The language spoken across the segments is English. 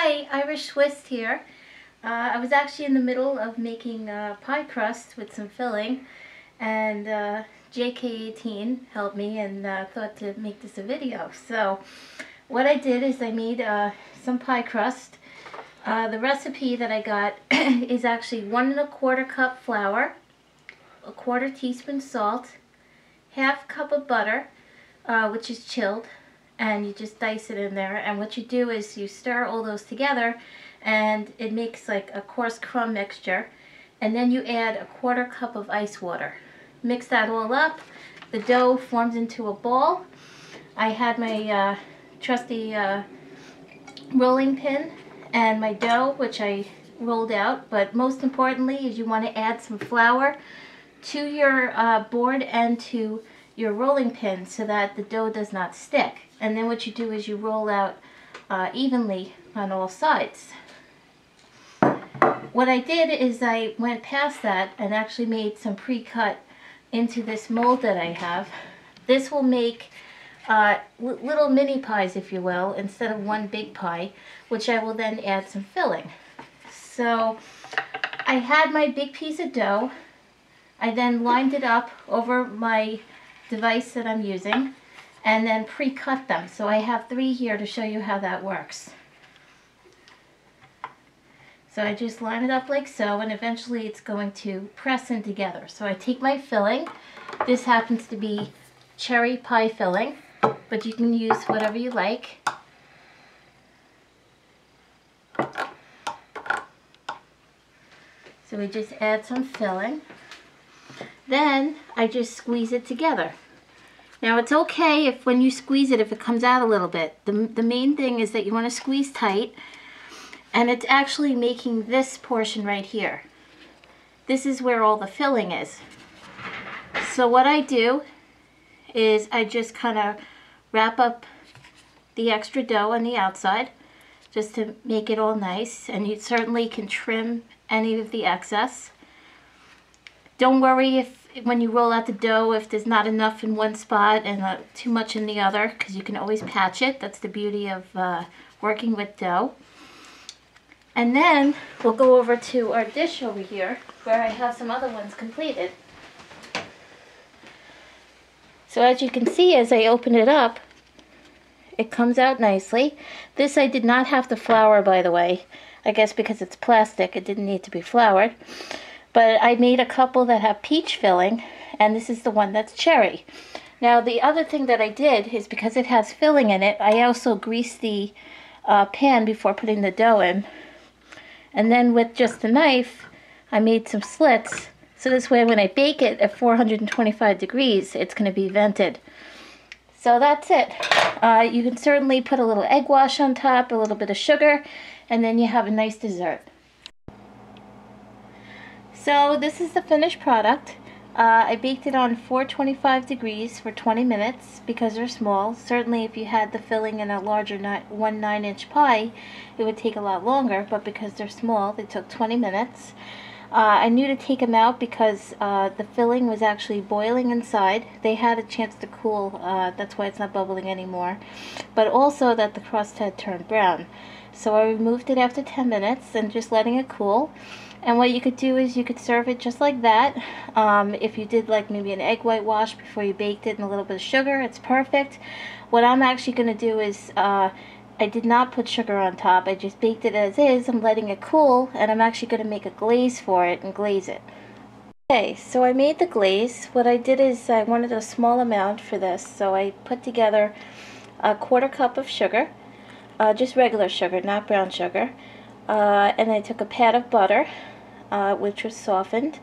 Hi, IrishTwist here. I was actually in the middle of making pie crust with some filling, and JK18 helped me and thought to make this a video. So what I did is I made some pie crust. The recipe that I got is actually 1 1/4 cup flour, 1/4 teaspoon salt, 1/2 cup of butter, which is chilled, and you just dice it in there. And what you do is you stir all those together and it makes like a coarse crumb mixture, and then you add 1/4 cup of ice water. Mix that all up. The dough forms into a ball. I had my trusty rolling pin and my dough, which I rolled out, but most importantly is you want to add some flour to your board and to your rolling pin so that the dough does not stick. And then what you do is you roll out evenly on all sides. What I did is I went past that and actually made some pre-cut into this mold that I have. This will make little mini pies, if you will, instead of one big pie, which I will then add some filling. So I had my big piece of dough. I then lined it up over my device that I'm using and then pre-cut them. So I have 3 here to show you how that works. So I just line it up like so, and eventually it's going to press in together. So I take my filling. This happens to be cherry pie filling, but you can use whatever you like. So we just add some filling. Then I just squeeze it together. Now it's okay if when you squeeze it, if it comes out a little bit. The main thing is that you want to squeeze tight, and it's actually making this portion right here. This is where all the filling is. So what I do is I just kind of wrap up the extra dough on the outside just to make it all nice, and you certainly can trim any of the excess. Don't worry if when you roll out the dough if there's not enough in one spot and too much in the other, because you can always patch it. That's the beauty of working with dough. And then we'll go over to our dish over here where I have some other ones completed. So as you can see, as I open it up, it comes out nicely. This I did not have to flour, by the way. I guess because it's plastic, it didn't need to be floured. But I made a couple that have peach filling, and this is the one that's cherry. Now the other thing that I did is, because it has filling in it, I also greased the pan before putting the dough in. And then with just a knife, I made some slits. So this way when I bake it at 425 degrees, it's going to be vented. So that's it. You can certainly put a little egg wash on top, a little bit of sugar, and then you have a nice dessert. So this is the finished product. I baked it on 425 degrees for 20 minutes because they're small. Certainly if you had the filling in a larger 1 9-inch pie, it would take a lot longer, but because they're small, they took 20 minutes. I knew to take them out because the filling was actually boiling inside. They had a chance to cool, that's why it's not bubbling anymore. But also that the crust had turned brown. So I removed it after 10 minutes and just letting it cool. And what you could do is you could serve it just like that. If you did like maybe an egg whitewash before you baked it and a little bit of sugar, it's perfect. What I'm actually going to do is I did not put sugar on top. I just baked it as is. I'm letting it cool, and I'm actually going to make a glaze for it and glaze it. Okay, so I made the glaze. What I did is I wanted a small amount for this, so I put together 1/4 cup of sugar, just regular sugar, not brown sugar. And I took a pat of butter, which was softened,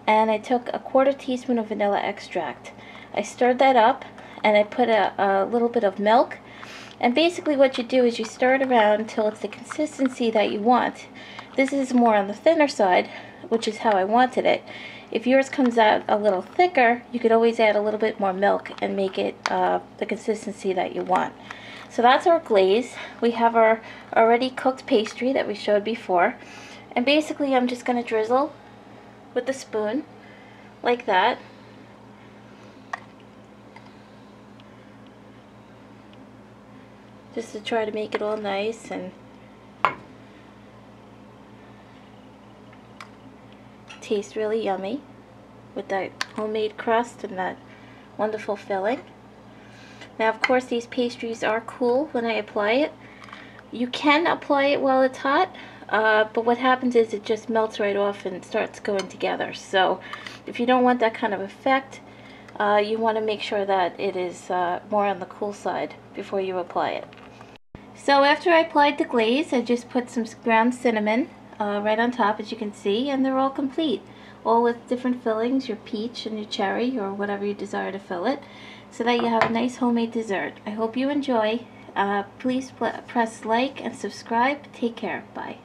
and I took a 1/4 teaspoon of vanilla extract. I stirred that up, and I put a little bit of milk. And basically what you do is you stir it around until it's the consistency that you want. This is more on the thinner side, which is how I wanted it. If yours comes out a little thicker, you could always add a little bit more milk and make it the consistency that you want. So that's our glaze. We have our already cooked pastry that we showed before. And basically I'm just going to drizzle with the spoon like that. Just to try to make it all nice and taste really yummy with that homemade crust and that wonderful filling. Now, of course, these pastries are cool when I apply it. You can apply it while it's hot, but what happens is it just melts right off and starts going together. So if you don't want that kind of effect, you want to make sure that it is more on the cool side before you apply it. So after I applied the glaze, I just put some ground cinnamon right on top, as you can see, and they're all complete. All with different fillings, your peach and your cherry, or whatever you desire to fill it, so that you have a nice homemade dessert. I hope you enjoy. Please press like and subscribe. Take care. Bye.